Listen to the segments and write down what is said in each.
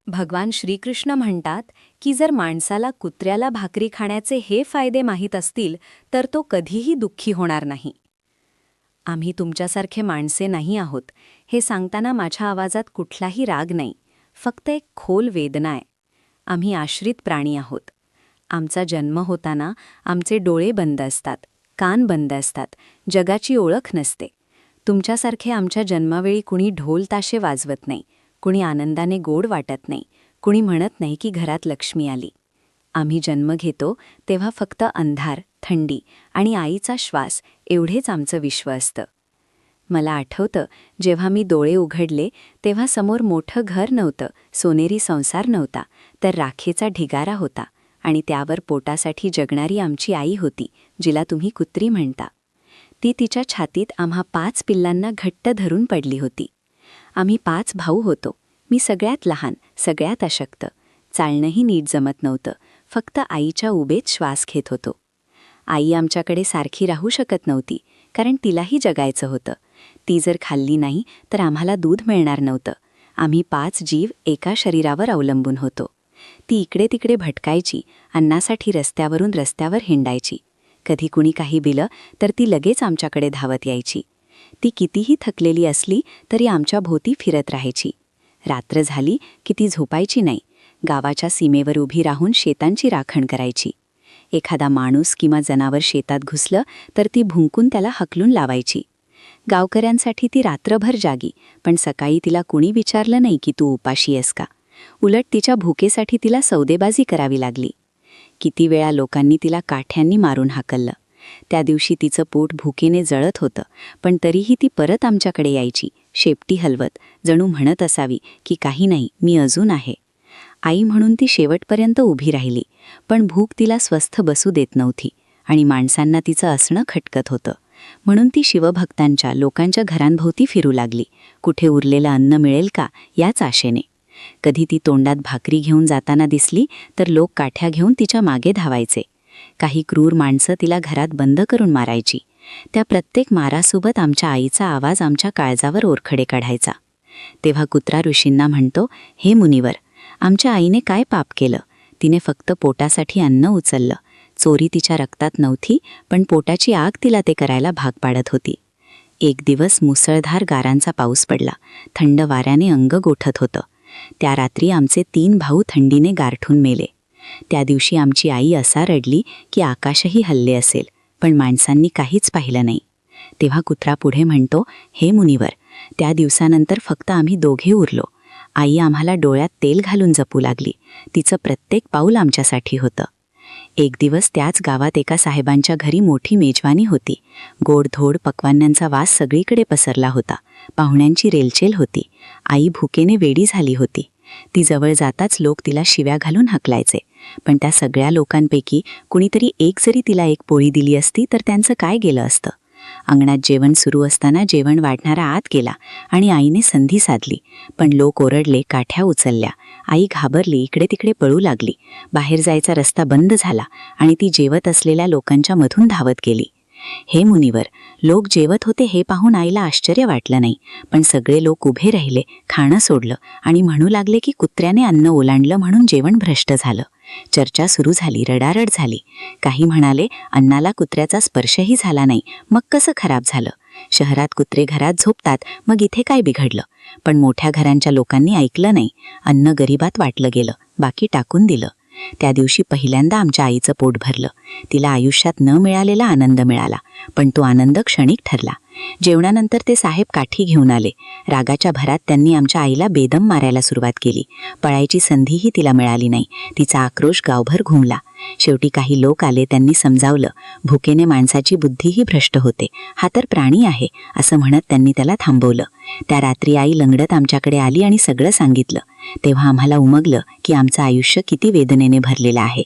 भगवान श्रीकृष्ण म्हणतात की जर माणसाला कुत्र्याला भाकरी खाण्याचे हे फायदे माहीत असतील तर तो कधीही दुःखी होणार नाही. आम्ही तुमच्यासारखे माणसे नाही आहोत हे सांगताना माझ्या आवाजात कुठलाही राग नाही, फक्त एक खोल वेदना आहे. आम्ही आश्रित प्राणी आहोत. आमचा जन्म होताना आमचे डोळे बंद असतात, कान बंद असतात, जगाची ओळख नसते. तुमच्यासारखे आमच्या जन्मावेळी कुणी ढोल ताशे वाजवत नाही, कुणी आनंदाने गोड वाटत नाही, कुणी म्हणत नाही की घरात लक्ष्मी आली. आम्ही जन्म घेतो तेव्हा फक्त अंधार, थंडी आणि आईचा श्वास एवढेच आमचं विश्व असतं. मला आठवतं जेव्हा मी डोळे उघडले तेव्हा समोर मोठं घर नव्हतं, सोनेरी संसार नव्हता, तर राखेचा ढिगारा होता आणि त्यावर पोटासाठी जगणारी आमची आई होती, जिला तुम्ही कुत्री म्हणता. ती तिच्या छातीत आम्हा 5 पिल्लांना घट्ट धरून पडली होती. आम्ही 5 भाऊ होतो. मी सगळ्यात लहान, सगळ्यात अशक्त. चालणंही नीट जमत नव्हतं, फक्त आईच्या उभेत श्वास घेत होतो. आई आमच्याकडे सारखी राहू शकत नव्हती, कारण तिलाही जगायचं होतं. ती जर खाल्ली नाही तर आम्हाला दूध मिळणार नव्हतं. आम्ही 5 जीव एका शरीरावर अवलंबून होतो. ती इकडे तिकडे भटकायची, अन्नासाठी रस्त्यावर हिंडायची. कधी कुणी काही दिलं तर ती लगेच आमच्याकडे धावत यायची. ती कितीही थकलेली असली तरी आमच्या भोवती फिरत राहायची. रात्र झाली की ती झोपायची नाही. गावाच्या सीमेवर उभी राहून शेतांची राखण करायची. एखादा माणूस किंवा जनावर शेतात घुसलं तर ती भुंकून त्याला हकलून लावायची. गावकऱ्यांसाठी ती रात्रभर जागी, पण सकाळी तिला कुणी विचारलं नाही की तू उपाशी आहेस का. उलट तिच्या भुकेसाठी तिला सौदेबाजी करावी लागली. किती वेळा लोकांनी तिला काठ्यांनी मारून हाकललं. त्या दिवशी तिचं पोट भुकेने जळत होतं, पण तरीही ती परत आमच्याकडे यायची, शेपटी हलवत, जणू म्हणत असावी की काही नाही, मी अजून आहे. आई म्हणून ती शेवटपर्यंत उभी राहिली, पण भूक तिला स्वस्थ बसू देत नव्हती आणि माणसांना तिचं असणं खटकत होतं. म्हणून ती शिवभक्तांच्या, लोकांच्या घरांभोवती फिरू लागली, कुठे उरलेलं अन्न मिळेल का याच आशेने. कधी ती तोंडात भाकरी घेऊन जाताना दिसली तर लोक काठ्या घेऊन तिच्या मागे धावायचे. काही क्रूर माणसं तिला घरात बंद करून मारायची. त्या प्रत्येक मारासोबत आमच्या आईचा आवाज आमच्या काळजावर ओरखडे काढायचा. तेव्हा कुत्रा ऋषींना म्हणतो, हे मुनिवर, आमच्या आईने काय पाप केलं? तिने फक्त पोटासाठी अन्न उचललं. चोरी तिच्या रक्तात नव्हती, पण पोटाची आग तिला ते करायला भाग पाडत होती. एक दिवस मुसळधार गारांचा पाऊस पडला. थंड वाऱ्याने अंग गोठत होतं. त्या रात्री आमचे 3 भाऊ थंडीने गारठून मेले. त्या दिवशी आमची आई असा रडली की आकाशही हलले असेल, पण माणसांनी काहीच पाहिलं नाही. तेव्हा कुत्रा पुढे म्हणतो, हे मुनिवर, त्या दिवसानंतर फक्त आम्ही दोघे उरलो. आई आम्हाला डोळ्यात तेल घालून जपू लागली. तिचं प्रत्येक पाऊल आमच्यासाठी होतं. एक दिवस त्याच गावात एका साहेबांच्या घरी मोठी मेजवानी होती. गोडधोड पक्वान्नांचा वास सगळीकडे पसरला होता. पाहुण्यांची रेलचेल होती. आई भुकेने वेडी झाली होती. ती जवळ जाताच लोक तिला शिव्या घालून हकलायचे, पण त्या सगळ्या लोकांपैकी कुणीतरी एक जरी तिला एक पोळी दिली असती तर त्यांचं काय गेलं असतं. अंगणात जेवण सुरू असताना जेवण वाढणारा आत गेला आणि आईने संधी साधली, पण लोक ओरडले, काठ्या उचलल्या. आई घाबरली, इकडे तिकडे पळू लागली. बाहेर जायचा रस्ता बंद झाला आणि ती जेवत असलेल्या लोकांच्या मधून धावत गेली. हे मुनिवर, लोक जेवत होते हे पाहून आईला आश्चर्य वाटलं नाही, पण सगळे लोक उभे राहिले, खाणं सोडलं आणि म्हणू लागले की कुत्र्याने अन्न ओलांडलं म्हणून जेवण भ्रष्ट झालं. चर्चा सुरू झाली, रडारड झाली. काही म्हणाले, अन्नाला कुत्र्याचा स्पर्शही झाला नाही, मग कसं खराब झालं? शहरात कुत्रे घरात झोपतात, मग इथे काय बिघडलं? पण मोठ्या घरांच्या लोकांनी ऐकलं नाही. अन्न गरिबात वाटलं गेलं, बाकी टाकून दिलं. त्या दिवशी पहिल्यांदा आमच्या आईचं पोट भरलं. तिला आयुष्यात न मिळालेला आनंद मिळाला, पण तो आनंद क्षणिक ठरला. जेवणानंतर ते साहेब काठी घेऊन आले. रागाच्या भरात त्यांनी आमच्या आईला बेदम मारायला सुरुवात केली. पळायची संधीही तिला मिळाली नाही. तिचा आक्रोश गावभर घुमला. शेवटी काही लोक आले. त्यांनी समजावलं, भुकेने माणसाची बुद्धीही भ्रष्ट होते, हा तर प्राणी आहे असं म्हणत त्यांनी त्याला थांबवलं. त्या रात्री आई लंगडत आमच्याकडे आली आणि सगळं सांगितलं. तेव्हा आम्हाला उमगलं की आमचं आयुष्य किती वेदनेने भरलेलं आहे.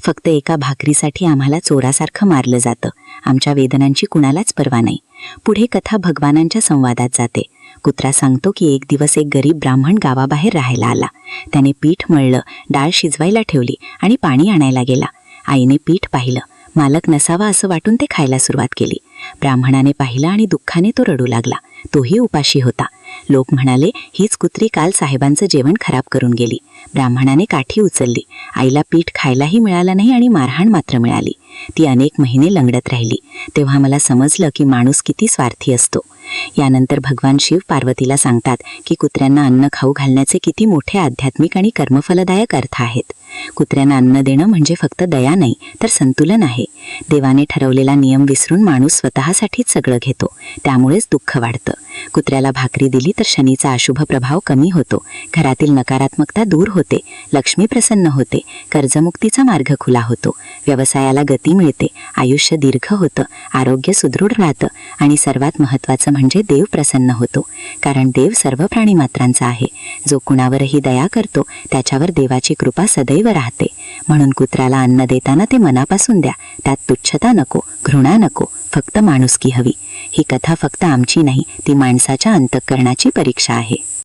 फक्त एका भाकरीसाठी आम्हाला चोरासारखं मारलं जातं. आमच्या वेदनांची कुणालाच पर्वा नाही. पुढे कथा भगवानांच्या संवादात जाते. कुत्रा सांगतो की एक दिवस एक गरीब ब्राह्मण गावाबाहेर राहायला आला. त्याने पीठ मळलं, डाळ शिजवायला ठेवली आणि पाणी आणायला गेला. आईने पीठ पाहिलं. मालक नसावा असं वाटून ते खायला सुरुवात केली. ब्राह्मणाने पाहिलं आणि दुःखाने तो रडू लागला. तोही उपाशी होता. लोक म्हणाले, हीच कुत्री काल साहेबांचं जेवण खराब करून गेली. ब्राह्मणाने काठी उचलली. आईला पीठ खायलाही मिळालं नाही आणि मारहाण मात्र मिळाली. ती अनेक महिने लंगडत राहिली. तेव्हा मला समजलं की माणूस किती स्वार्थी असतो. यानंतर भगवान शिव पार्वतीला सांगतात की कुत्र्यांना अन्न खाऊ घालण्याचे किती मोठे आध्यात्मिक आणि कर्मफलदायक अर्थ आहेत. कुत्र्यांना अन्न देणं म्हणजे फक्त दया नाही, तर संतुलन आहे. देवाने ठरवलेला नियम विसरून माणूस स्वतःसाठीच सगळं घेतो. त्यामुळेच दुःख वाढतं. कुत्र्याला भाकरी दिली तर शनीचा अशुभ प्रभाव कमी होतो. घरातील नकारात्मकता दूर होते. लक्ष्मी प्रसन्न होते. कर्जमुक्तीचा मार्ग खुला होतो. व्यवसायाला गती मिळते. आयुष्य दीर्घ होतं. आरोग्य सुदृढ राहतं. आणि सर्वात महत्त्वाचं म्हणजे देव प्रसन्न होतो. कारण देव सर्व प्राणीमात्रांचा आहे. जो कुणावरही दया करतो त्याच्यावर देवाची कृपा सदैव राहते. म्हणून कुत्र्याला अन्न देताना ते मनापासून द्या. त्यात तुच्छता नको, घृणा नको, फक्त माणुसकी हवी. ही कथा फक्त आमची नाही, ती माणसाच्या अंतःकरणाची परीक्षा आहे.